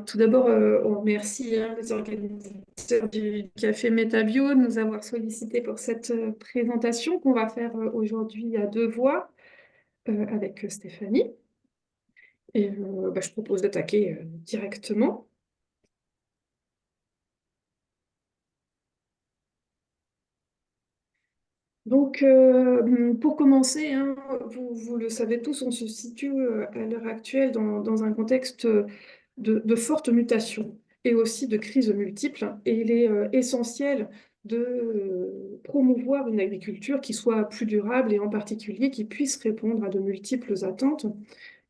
Tout d'abord, on remercie les organisateurs du Café Métabio de nous avoir sollicités pour cette présentation qu'on va faire aujourd'hui à deux voix avec Stéphanie. Et je propose d'attaquer directement. Donc, pour commencer, hein, vous le savez tous, on se situe à l'heure actuelle dans un contexte de forte mutation et aussi de crises multiples. Et il est essentiel de promouvoir une agriculture qui soit plus durable et en particulier qui puisse répondre à de multiples attentes,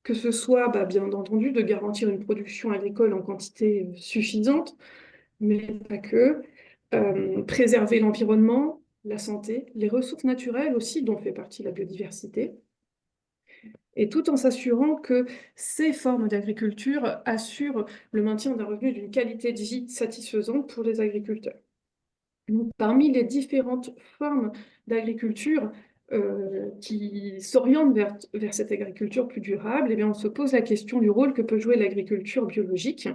que ce soit bien entendu de garantir une production agricole en quantité suffisante, mais pas que, préserver l'environnement, la santé, les ressources naturelles aussi, dont fait partie la biodiversité, et tout en s'assurant que ces formes d'agriculture assurent le maintien d'un revenu d'une qualité de vie satisfaisante pour les agriculteurs. Donc, parmi les différentes formes d'agriculture qui s'orientent vers cette agriculture plus durable, on se pose la question du rôle que peut jouer l'agriculture biologique.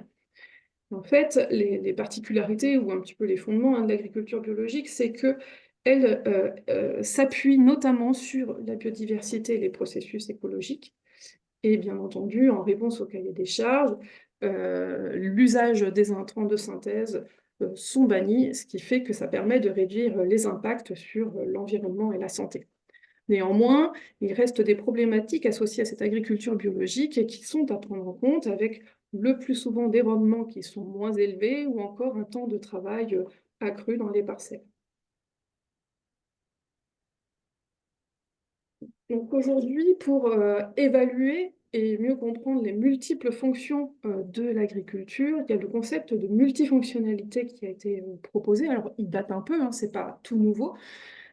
En fait, les particularités ou un petit peu les fondements de l'agriculture biologique, c'est qu'elle s'appuie notamment sur la biodiversité et les processus écologiques. Et bien entendu, en réponse au cahier des charges, l'usage des intrants de synthèse sont bannis, ce qui fait que ça permet de réduire les impacts sur l'environnement et la santé. Néanmoins, il reste des problématiques associées à cette agriculture biologique et qui sont à prendre en compte, avec le plus souvent des rendements qui sont moins élevés ou encore un temps de travail accru dans les parcelles. Donc aujourd'hui, pour évaluer et mieux comprendre les multiples fonctions de l'agriculture, il y a le concept de multifonctionnalité qui a été proposé. Alors, il date un peu, hein, c'est pas tout nouveau,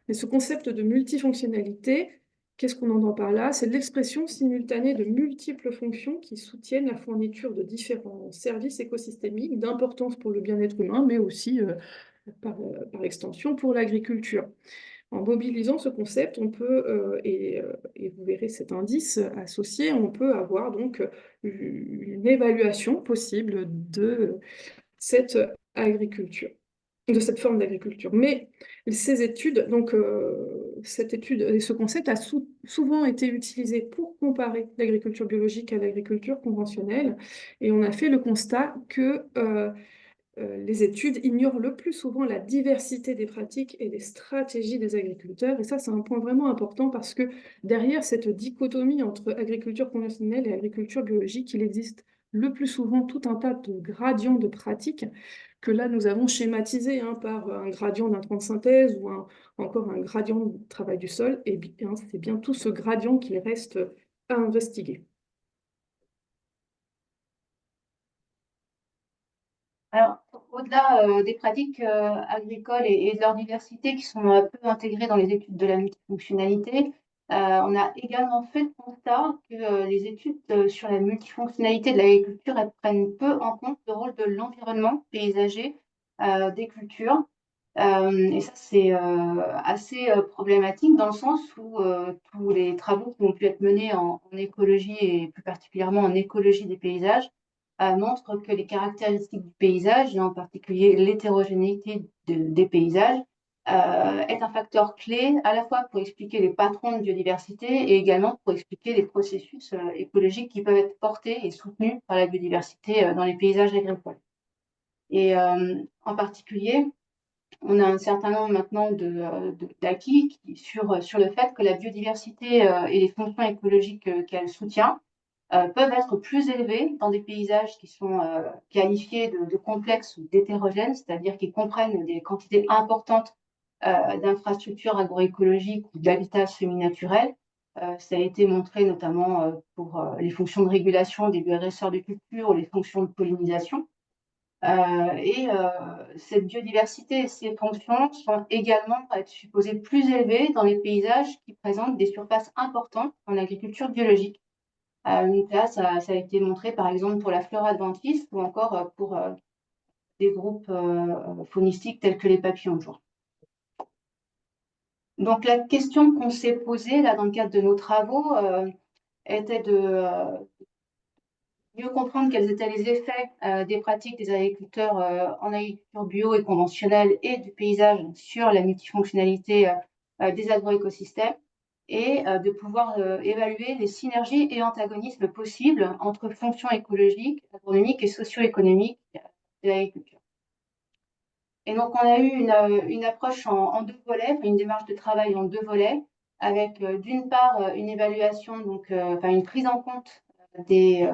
mais ce concept de multifonctionnalité, qu'est-ce qu'on entend par là? C'est l'expression simultanée de multiples fonctions qui soutiennent la fourniture de différents services écosystémiques d'importance pour le bien-être humain, mais aussi par extension pour l'agriculture. En mobilisant ce concept, on peut, et vous verrez cet indice associé, on peut avoir donc une évaluation possible de cette agriculture, de cette forme d'agriculture. Mais ces études, donc cette étude et ce concept a souvent été utilisé pour comparer l'agriculture biologique à l'agriculture conventionnelle, et on a fait le constat que les études ignorent le plus souvent la diversité des pratiques et des stratégies des agriculteurs. Et ça, c'est un point vraiment important parce que derrière cette dichotomie entre agriculture conventionnelle et agriculture biologique, il existe le plus souvent tout un tas de gradients de pratiques que là, nous avons schématisés par un gradient d'intrants de synthèse ou encore un gradient de travail du sol. Et bien, c'est bien tout ce gradient qu'il reste à investiguer. Alors, au-delà des pratiques agricoles et de leur diversité qui sont peu intégrées dans les études de la multifonctionnalité, on a également fait le constat que les études sur la multifonctionnalité de l'agriculture, elles prennent peu en compte le rôle de l'environnement paysager des cultures. Et ça, c'est assez problématique dans le sens où tous les travaux qui ont pu être menés en écologie et plus particulièrement en écologie des paysages montrent que les caractéristiques du paysage, et en particulier l'hétérogénéité des paysages, est un facteur clé à la fois pour expliquer les patrons de biodiversité et également pour expliquer les processus écologiques qui peuvent être portés et soutenus par la biodiversité dans les paysages agricoles. Et en particulier, on a un certain nombre maintenant d'acquis sur le fait que la biodiversité et les fonctions écologiques qu'elle soutient peuvent être plus élevés dans des paysages qui sont qualifiés de complexes ou d'hétérogènes, c'est-à-dire qui comprennent des quantités importantes d'infrastructures agroécologiques ou d'habitats semi-naturels. Ça a été montré notamment pour les fonctions de régulation des bioagresseurs de culture ou les fonctions de pollinisation. Cette biodiversité et ces fonctions sont également supposées plus élevées dans les paysages qui présentent des surfaces importantes en agriculture biologique. Donc là, ça a été montré par exemple pour la flore adventice ou encore pour des groupes faunistiques tels que les papillons-de-joie. Donc la question qu'on s'est posée là dans le cadre de nos travaux était de mieux comprendre quels étaient les effets des pratiques des agriculteurs en agriculture bio et conventionnelle et du paysage sur la multifonctionnalité des agroécosystèmes et de pouvoir évaluer les synergies et antagonismes possibles entre fonctions écologiques, agronomiques et socio-économiques de l'agriculture. Et donc, on a eu une approche en deux volets, enfin, une démarche de travail en deux volets, avec d'une part une évaluation, donc, enfin, une prise en compte des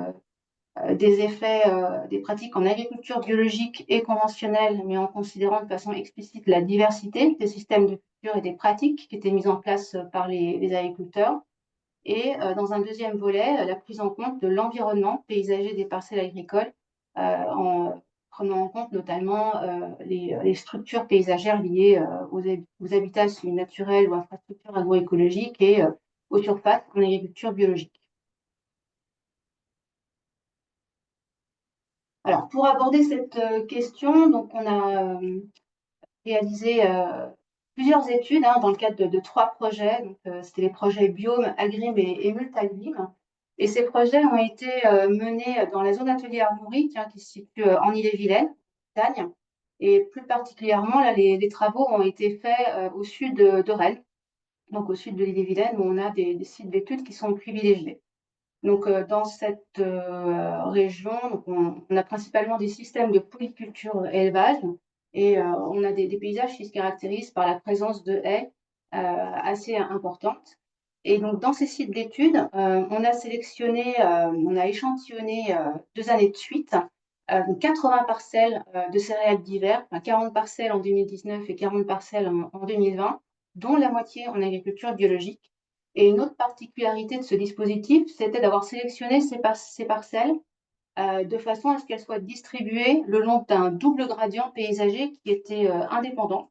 effets des pratiques en agriculture biologique et conventionnelle, mais en considérant de façon explicite la diversité des systèmes de culture et des pratiques qui étaient mises en place par les agriculteurs. Et dans un deuxième volet, la prise en compte de l'environnement paysager des parcelles agricoles en prenant en compte notamment les structures paysagères liées aux habitats naturels ou infrastructures agroécologiques et aux surfaces en agriculture biologique. Alors, pour aborder cette question, donc on a réalisé plusieurs études dans le cadre de trois projets. C'était les projets Biome, Agrim et Multagrim. Et ces projets ont été menés dans la zone atelier armorique qui se situe en Ille-et-Vilaine, en Bretagne. Et plus particulièrement, là, les travaux ont été faits au sud de Rennes, donc au sud de l'Ille-et-Vilaine, où on a des sites d'études qui sont privilégiés. Donc, dans cette région, donc on a principalement des systèmes de polyculture élevage et on a des paysages qui se caractérisent par la présence de haies assez importantes. Et donc, dans ces sites d'études, on a sélectionné, on a échantillonné 2 années de suite 80 parcelles de céréales d'hiver, 40 parcelles en 2019 et 40 parcelles en 2020, dont la moitié en agriculture biologique. Et une autre particularité de ce dispositif, c'était d'avoir sélectionné ces parcelles de façon à ce qu'elles soient distribuées le long d'un double gradient paysager qui était indépendant.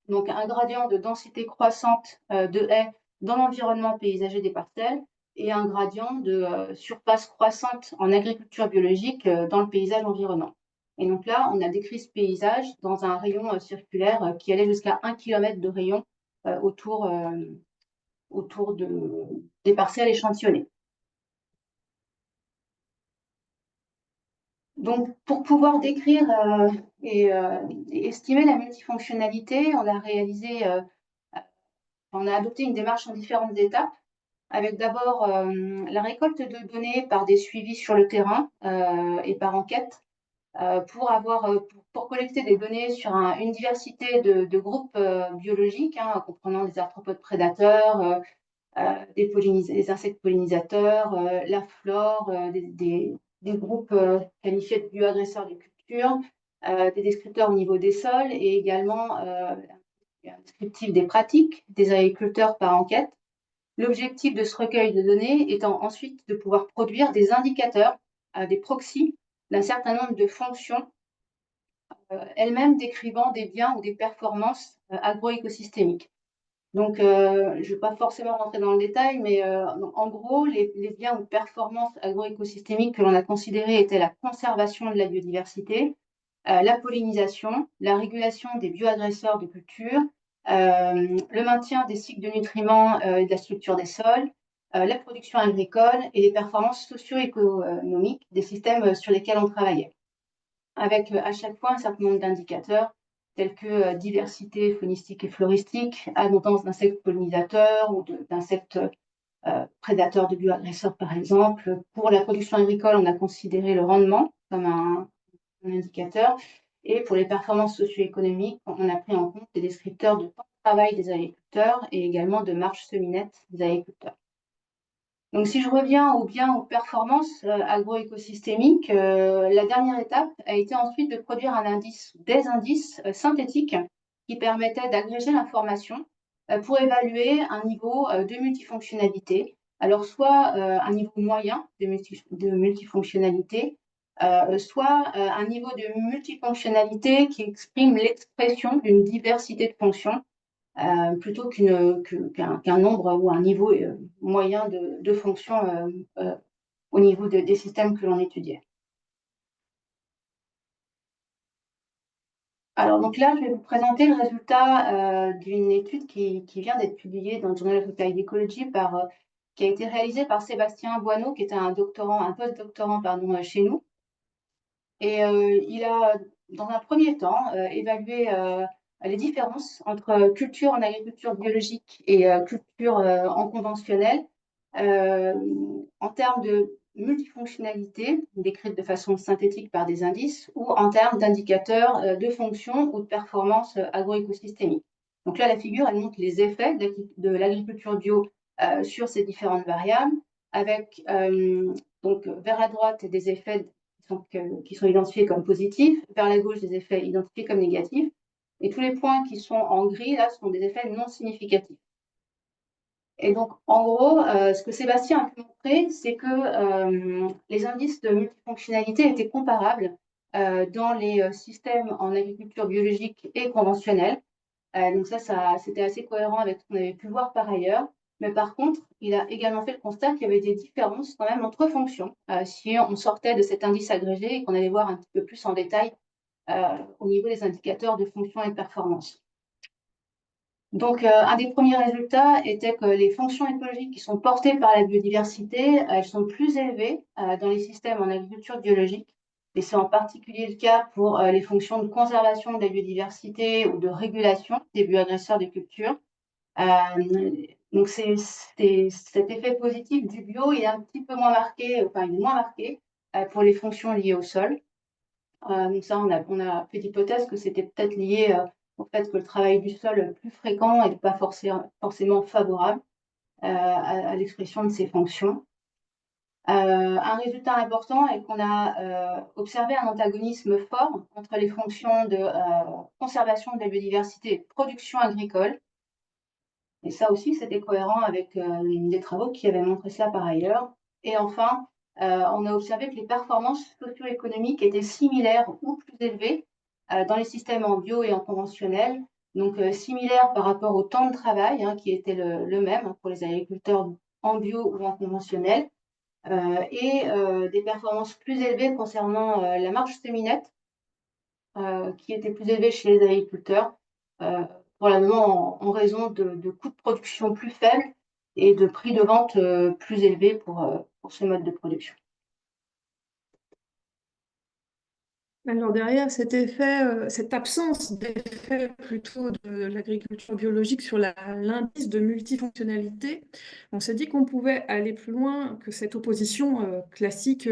Donc un gradient de densité croissante de haies dans l'environnement paysager des parcelles et un gradient de surface croissante en agriculture biologique dans le paysage environnant. Et donc là, on a décrit ce paysage dans un rayon circulaire qui allait jusqu'à 1 km de rayon autour des parcelles échantillonnées. Donc, pour pouvoir décrire et estimer la multifonctionnalité, on a adopté une démarche en différentes étapes, avec d'abord la récolte de données par des suivis sur le terrain et par enquête, pour collecter des données sur une diversité de groupes biologiques, comprenant des arthropodes prédateurs, des insectes pollinisateurs, la flore, des groupes qualifiés de bioagresseurs de culture, des descripteurs au niveau des sols et également un descriptif des pratiques des agriculteurs par enquête. L'objectif de ce recueil de données étant ensuite de pouvoir produire des indicateurs, des proxys d'un certain nombre de fonctions, elles-mêmes décrivant des biens ou des performances agroécosystémiques. Donc, je ne vais pas forcément rentrer dans le détail, mais en gros, les biens ou performances agroécosystémiques que l'on a considérés étaient la conservation de la biodiversité, la pollinisation, la régulation des bioagresseurs de culture, le maintien des cycles de nutriments et de la structure des sols, la production agricole et les performances socio-économiques des systèmes sur lesquels on travaillait, avec à chaque fois un certain nombre d'indicateurs tels que diversité faunistique et floristique, abondance d'insectes pollinisateurs ou d'insectes prédateurs de bioagresseurs, par exemple. Pour la production agricole, on a considéré le rendement comme un indicateur. Et pour les performances socio-économiques, on a pris en compte des descripteurs de temps de travail des agriculteurs et également de marge semi-nette des agriculteurs. Donc, si je reviens aux biens ou performances agroécosystémiques, la dernière étape a été ensuite de produire des indices synthétiques qui permettaient d'agréger l'information pour évaluer un niveau de multifonctionnalité. Alors, soit un niveau moyen de multifonctionnalité, soit un niveau de multifonctionnalité qui exprime l'expression d'une diversité de fonctions plutôt qu'un nombre ou un niveau moyen de fonctions au niveau des systèmes que l'on étudiait. Alors, donc là, je vais vous présenter le résultat d'une étude qui vient d'être publiée dans le Journal of Applied Ecology par qui a été réalisé par Sébastien Boineau, qui était un doctorant, un post-doctorant, pardon, chez nous. Et il a, dans un premier temps, évalué les différences entre culture en agriculture biologique et culture en conventionnel euh, en termes de multifonctionnalité, décrite de façon synthétique par des indices, ou en termes d'indicateurs de fonction ou de performance agroécosystémique. Donc là, la figure, elle montre les effets de l'agriculture bio sur ces différentes variables, avec donc vers la droite des effets qui sont identifiés comme positifs, vers la gauche des effets identifiés comme négatifs, et tous les points qui sont en gris, là, sont des effets non significatifs. Et donc, en gros, ce que Sébastien a pu montrer, c'est que les indices de multifonctionnalité étaient comparables dans les systèmes en agriculture biologique et conventionnelle. Donc ça c'était assez cohérent avec ce qu'on avait pu voir par ailleurs. Mais par contre, il a également fait le constat qu'il y avait des différences quand même entre fonctions. Si on sortait de cet indice agrégé et qu'on allait voir un petit peu plus en détail au niveau des indicateurs de fonction et de performance. Donc, un des premiers résultats était que les fonctions écologiques qui sont portées par la biodiversité, elles sont plus élevées dans les systèmes en agriculture biologique. Et c'est en particulier le cas pour les fonctions de conservation de la biodiversité ou de régulation des bioagresseurs des cultures. Donc, cet effet positif du bio est un petit peu moins marqué, enfin, il est moins marqué pour les fonctions liées au sol. Donc ça, on a fait l'hypothèse que c'était peut-être lié au fait que le travail du sol est plus fréquent et pas forcément favorable à l'expression de ces fonctions. Un résultat important est qu'on a observé un antagonisme fort entre les fonctions de conservation de la biodiversité et de production agricole. Et ça aussi, c'était cohérent avec les travaux qui avaient montré ça par ailleurs. Et enfin, on a observé que les performances socio-économiques étaient similaires ou plus élevées dans les systèmes en bio et en conventionnel. Donc, similaires par rapport au temps de travail, hein, qui était le même pour les agriculteurs en bio ou en conventionnel, et des performances plus élevées concernant la marge séminette, qui était plus élevée chez les agriculteurs, probablement en raison de coûts de production plus faibles et de prix de vente plus élevés pour ce mode de production. Alors derrière cet effet, cette absence d'effet plutôt de l'agriculture biologique sur l'indice de multifonctionnalité, on s'est dit qu'on pouvait aller plus loin que cette opposition classique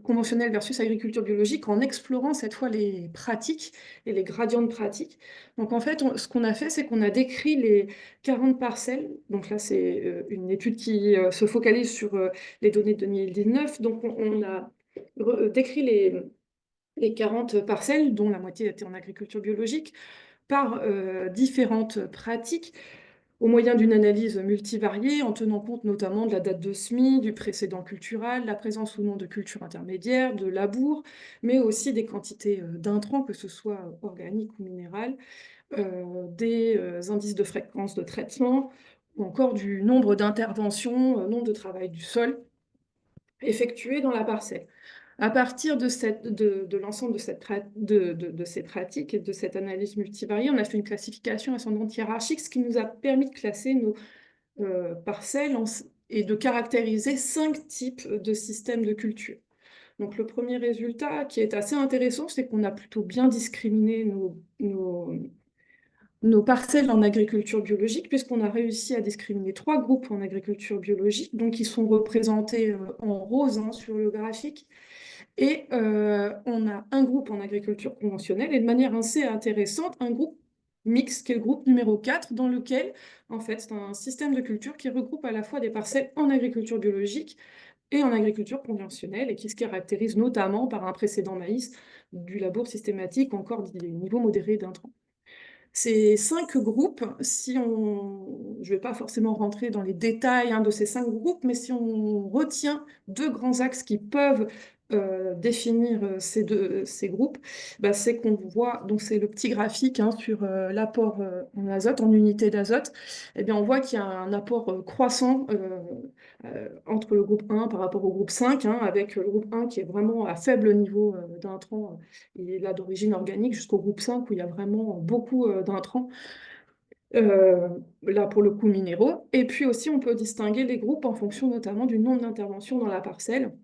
conventionnelle versus agriculture biologique en explorant cette fois les pratiques et les gradients de pratiques. Donc en fait, ce qu'on a fait, c'est qu'on a décrit les 40 parcelles. Donc là, c'est une étude qui se focalise sur les données de 2019. Donc on a décrit les 40 parcelles, dont la moitié était en agriculture biologique, par différentes pratiques, au moyen d'une analyse multivariée, en tenant compte notamment de la date de semis, du précédent cultural, la présence ou non de cultures intermédiaires, de labour, mais aussi des quantités d'intrants, que ce soit organiques ou minérales, des indices de fréquence de traitement, ou encore du nombre d'interventions, nombre de travail du sol effectué dans la parcelle. À partir de l'ensemble de ces pratiques et de cette analyse multivariée, on a fait une classification ascendante hiérarchique, ce qui nous a permis de classer nos parcelles et de caractériser 5 types de systèmes de culture. Donc le premier résultat qui est assez intéressant, c'est qu'on a plutôt bien discriminé nos parcelles en agriculture biologique, puisqu'on a réussi à discriminer 3 groupes en agriculture biologique, donc qui sont représentés en rose hein, sur le graphique. Et on a un groupe en agriculture conventionnelle et de manière assez intéressante, un groupe mixte qui est le groupe numéro 4, dans lequel, en fait, c'est un système de culture qui regroupe à la fois des parcelles en agriculture biologique et en agriculture conventionnelle et qui se caractérise notamment par un précédent maïs, du labour systématique, encore des niveaux modérés d'intrants. Ces 5 groupes, si on, je ne vais pas forcément rentrer dans les détails hein, de ces 5 groupes, mais si on retient 2 grands axes qui peuvent définir ces groupes, bah, c'est qu'on voit, donc c'est le petit graphique hein, sur l'apport en azote, en unité d'azote, eh bien on voit qu'il y a un apport croissant entre le groupe 1 par rapport au groupe 5, hein, avec le groupe 1 qui est vraiment à faible niveau d'intrants, il est là d'origine organique, jusqu'au groupe 5 où il y a vraiment beaucoup d'intrants. là pour le coup minéraux. Et puis aussi, on peut distinguer les groupes en fonction notamment du nombre d'interventions dans la parcelle,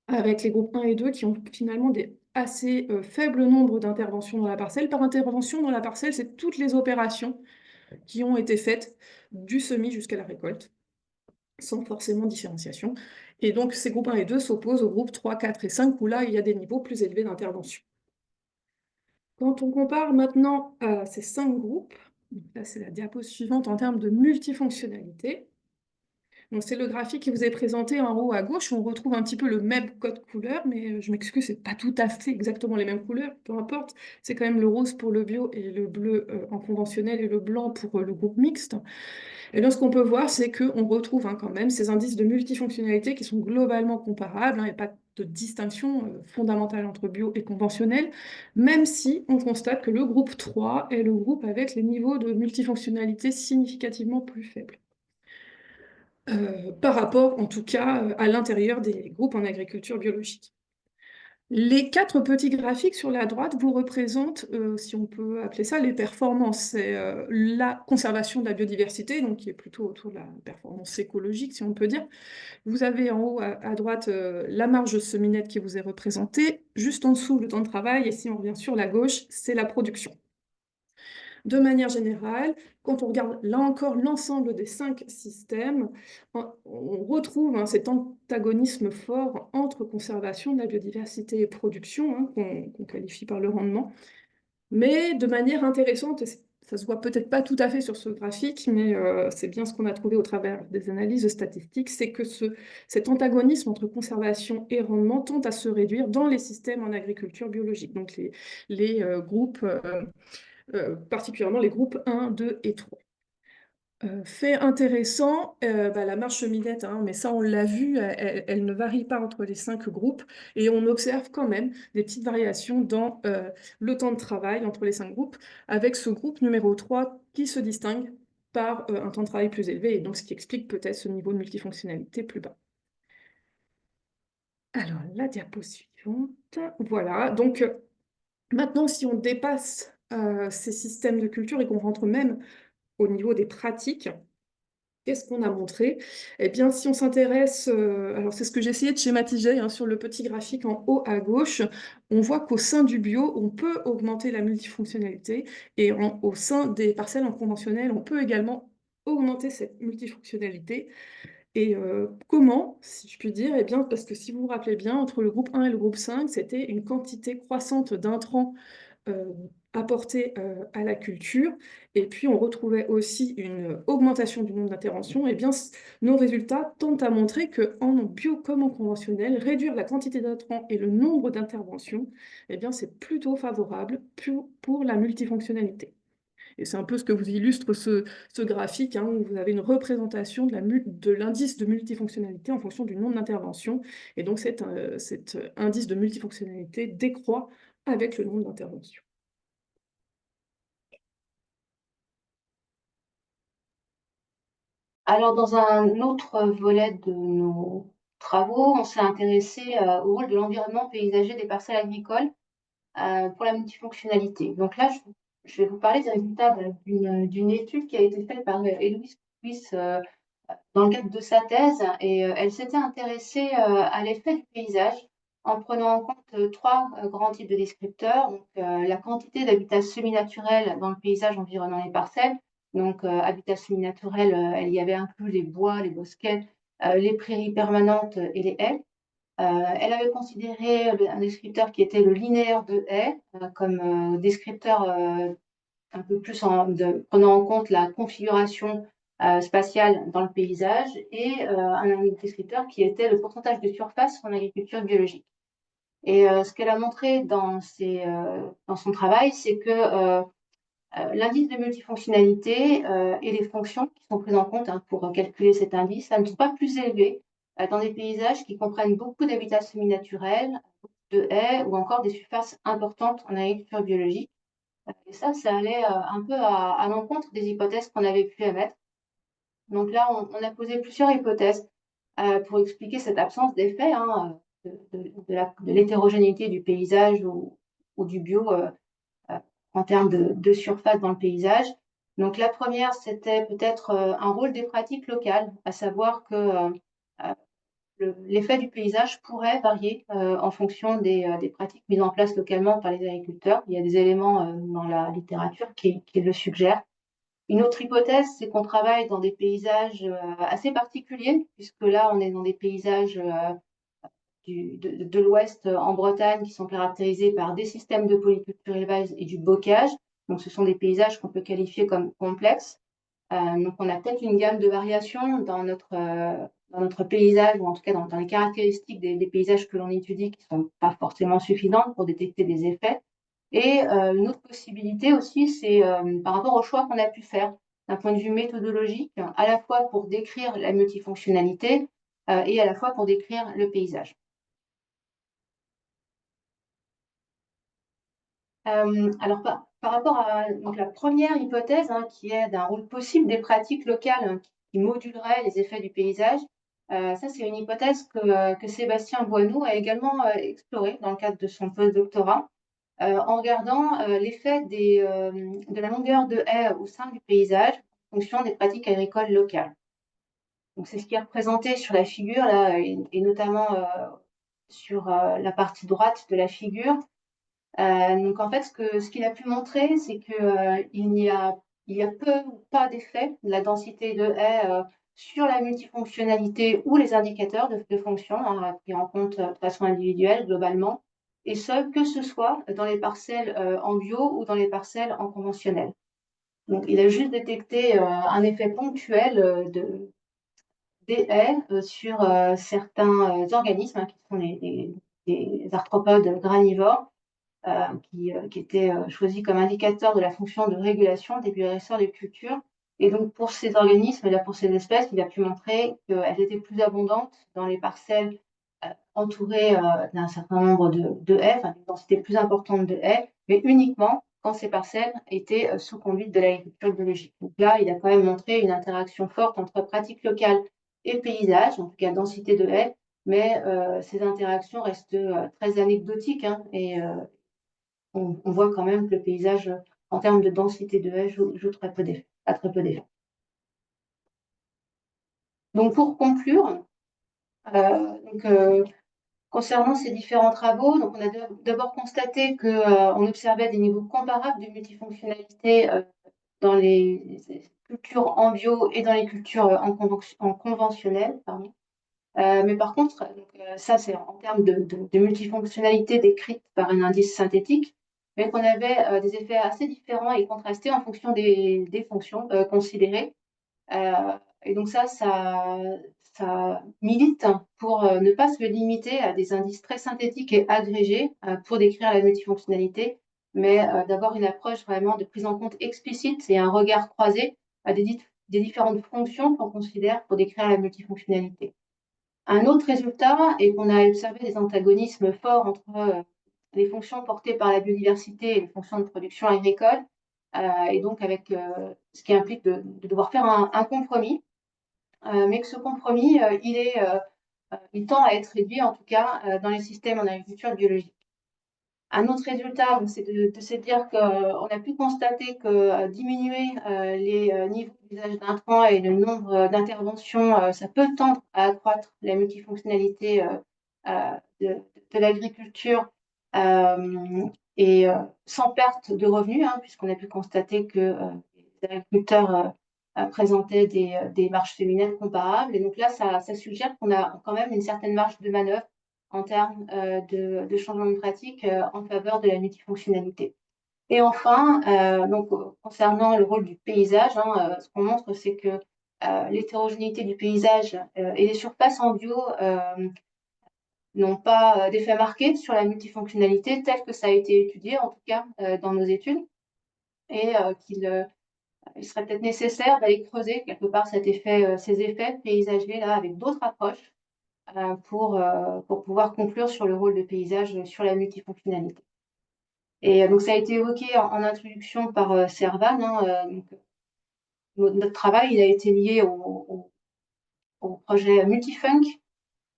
avec les groupes 1 et 2 qui ont finalement des assez faibles nombres d'interventions dans la parcelle. Par intervention dans la parcelle, c'est toutes les opérations qui ont été faites du semis jusqu'à la récolte, sans forcément différenciation. Et donc, ces groupes 1 et 2 s'opposent aux groupes 3, 4 et 5, où là, il y a des niveaux plus élevés d'intervention. Quand on compare maintenant ces 5 groupes, donc là, c'est la diapo suivante en termes de multifonctionnalité. Donc, c'est le graphique qui vous est présenté en haut à gauche, où on retrouve un petit peu le même code couleur, mais je m'excuse, c'est pas tout à fait exactement les mêmes couleurs, peu importe. C'est quand même le rose pour le bio et le bleu en conventionnel et le blanc pour le groupe mixte. Et donc, ce qu'on peut voir, c'est qu'on retrouve quand même ces indices de multifonctionnalité qui sont globalement comparables. Il n'y a pas de distinction fondamentale entre bio et conventionnel, même si on constate que le groupe 3 est le groupe avec les niveaux de multifonctionnalité significativement plus faibles. Par rapport, en tout cas, à l'intérieur des groupes en agriculture biologique. Les 4 petits graphiques sur la droite vous représentent, si on peut appeler ça, les performances. C'est la conservation de la biodiversité, donc qui est plutôt autour de la performance écologique, si on peut dire. Vous avez en haut à droite la marge semi-nette qui vous est représentée, juste en dessous le temps de travail, et si on revient sur la gauche, c'est la production. De manière générale, quand on regarde là encore l'ensemble des 5 systèmes, on retrouve cet antagonisme fort entre conservation de la biodiversité et production, qu'on qualifie par le rendement. Mais de manière intéressante, et ça se voit peut-être pas tout à fait sur ce graphique, mais c'est bien ce qu'on a trouvé au travers des analyses statistiques, c'est que cet antagonisme entre conservation et rendement tend à se réduire dans les systèmes en agriculture biologique. Donc les groupes particulièrement les groupes 1, 2 et 3. Fait intéressant, la marge cheminette, mais ça on l'a vu, elle ne varie pas entre les 5 groupes et on observe quand même des petites variations dans le temps de travail entre les 5 groupes, avec ce groupe numéro 3 qui se distingue par un temps de travail plus élevé et donc ce qui explique peut-être ce niveau de multifonctionnalité plus bas. Alors, la diapo suivante, voilà, donc maintenant si on dépasse ces systèmes de culture et qu'on rentre même au niveau des pratiques, qu'est-ce qu'on a montré? Eh bien, si on s'intéresse, alors c'est ce que j'ai essayé de schématiser sur le petit graphique en haut à gauche, on voit qu'au sein du bio, on peut augmenter la multifonctionnalité et au sein des parcelles en conventionnel, on peut également augmenter cette multifonctionnalité. Et comment, si je puis dire? Eh bien, parce que si vous vous rappelez bien, entre le groupe 1 et le groupe 5, c'était une quantité croissante d'intrants euh, apportés à la culture. Et puis, on retrouvait aussi une augmentation du nombre d'interventions. Et bien, nos résultats tendent à montrer qu'en bio comme en conventionnel, réduire la quantité d'intrants et le nombre d'interventions, eh bien, c'est plutôt favorable pour la multifonctionnalité. Et c'est un peu ce que vous illustre ce graphique, où vous avez une représentation de l'indice de multifonctionnalité en fonction du nombre d'interventions. Et donc cet indice de multifonctionnalité décroît avec le nombre d'interventions. Alors, dans un autre volet de nos travaux, on s'est intéressé au rôle de l'environnement paysager des parcelles agricoles pour la multifonctionnalité. Donc là, je vais vous parler des résultats d'une étude qui a été faite par Héloïse Puisse dans le cadre de sa thèse. Et elle s'était intéressée à l'effet du paysage en prenant en compte 3 grands types de descripteurs. Donc, la quantité d'habitats semi-naturels dans le paysage environnant les parcelles. Donc, habitats semi-naturels, elle y avait inclus les bois, les bosquets, les prairies permanentes et les haies. Elle avait considéré un descripteur qui était le linéaire de haies comme descripteur un peu plus prenant en compte la configuration spatiale dans le paysage et un descripteur qui était le pourcentage de surface en agriculture biologique. Et ce qu'elle a montré dans son travail, c'est que l'indice de multifonctionnalité et les fonctions qui sont prises en compte pour calculer cet indice, ça ne sont pas plus élevés dans des paysages qui comprennent beaucoup d'habitats semi-naturels, de haies ou encore des surfaces importantes en agriculture biologique. Et ça allait un peu à l'encontre des hypothèses qu'on avait pu émettre. Donc là, on a posé plusieurs hypothèses pour expliquer cette absence d'effet de l'hétérogénéité du paysage ou du bio en termes de surface dans le paysage. Donc la première, c'était peut-être un rôle des pratiques locales, à savoir que l'effet du paysage pourrait varier en fonction des pratiques mises en place localement par les agriculteurs. Il y a des éléments dans la littérature qui le suggèrent. Une autre hypothèse, c'est qu'on travaille dans des paysages assez particuliers, puisque là, on est dans des paysages de l'Ouest en Bretagne qui sont caractérisés par des systèmes de polyculture élevage et du bocage. Donc, ce sont des paysages qu'on peut qualifier comme complexes. Donc, on a peut-être une gamme de variations dans notre paysage, ou en tout cas dans les caractéristiques des paysages que l'on étudie, qui ne sont pas forcément suffisantes pour détecter des effets. Et une autre possibilité aussi, c'est par rapport au choix qu'on a pu faire d'un point de vue méthodologique, à la fois pour décrire la multifonctionnalité et à la fois pour décrire le paysage. Alors, par rapport à donc, la première hypothèse, hein, qui est d'un rôle possible des pratiques locales qui moduleraient les effets du paysage, ça, c'est une hypothèse que Sébastien Boinou a également explorée dans le cadre de son postdoctorat, en regardant l'effet de la longueur de haie au sein du paysage en fonction des pratiques agricoles locales. Donc, c'est ce qui est représenté sur la figure, là, et notamment sur la partie droite de la figure. Donc en fait, ce qu'il a pu montrer, c'est il y a peu ou pas d'effet de la densité de haies sur la multifonctionnalité ou les indicateurs de fonction, hein, pris en compte de façon individuelle globalement, et ce, que ce soit dans les parcelles en bio ou dans les parcelles en conventionnel. Donc il a juste détecté un effet ponctuel des haies sur certains organismes, hein, qui sont des arthropodes granivores, qui était choisi comme indicateur de la fonction de régulation des bioréacteurs de culture. Et donc, pour ces organismes, là, pour ces espèces, il a pu montrer qu'elles étaient plus abondantes dans les parcelles entourées d'un certain nombre de haies, enfin, une densité plus importante de haies, mais uniquement quand ces parcelles étaient sous conduite de l'agriculture biologique. Donc là, il a quand même montré une interaction forte entre pratique locale et paysage, en tout cas densité de haies, mais ces interactions restent très anecdotiques, hein, et on voit quand même que le paysage, en termes de densité de haies, joue très peu d'effets, a très peu d'effets. Donc, pour conclure, donc, concernant ces différents travaux, donc on a d'abord constaté qu'on observait des niveaux comparables de multifonctionnalité dans les cultures en bio et dans les cultures en conventionnel. Pardon. Mais par contre, donc, ça c'est en termes de multifonctionnalité décrite par un indice synthétique, mais qu'on avait des effets assez différents et contrastés en fonction des fonctions considérées. Et donc ça milite pour ne pas se limiter à des indices très synthétiques et agrégés pour décrire la multifonctionnalité, mais d'avoir une approche vraiment de prise en compte explicite et un regard croisé à des différentes fonctions qu'on considère pour décrire la multifonctionnalité. Un autre résultat est qu'on a observé des antagonismes forts entre les fonctions portées par la biodiversité et les fonctions de production agricole, et donc avec ce qui implique de devoir faire un compromis, mais que ce compromis, il tend à être réduit, en tout cas, dans les systèmes en agriculture biologique. Un autre résultat, c'est de se dire qu'on a pu constater que diminuer les niveaux d'usage d'intrants et le nombre d'interventions, ça peut tendre à accroître la multifonctionnalité de l'agriculture et sans perte de revenus, hein, puisqu'on a pu constater que les agriculteurs présentaient des marges féminines comparables. Et donc là, ça suggère qu'on a quand même une certaine marge de manœuvre en termes de changement de pratique en faveur de la multifonctionnalité. Et enfin, donc, concernant le rôle du paysage, hein, ce qu'on montre, c'est que l'hétérogénéité du paysage et les surfaces en bio n'ont pas d'effet marqué sur la multifonctionnalité tel que ça a été étudié, en tout cas dans nos études, et il serait peut-être nécessaire d'aller creuser quelque part ces effets paysagers là avec d'autres approches pour pouvoir conclure sur le rôle de paysage sur la multifonctionnalité. Et donc, ça a été évoqué en introduction par Servan, hein, donc, notre travail il a été lié au projet Multifunk.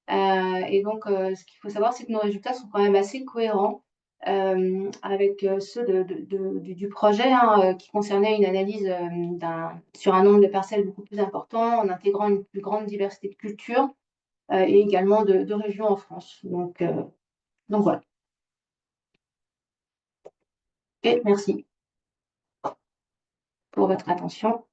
Et donc, ce qu'il faut savoir, c'est que nos résultats sont quand même assez cohérents avec ceux du projet, hein, qui concernait une analyse sur un nombre de parcelles beaucoup plus important, en intégrant une plus grande diversité de cultures et également de régions en France. Donc voilà. Et merci pour votre attention.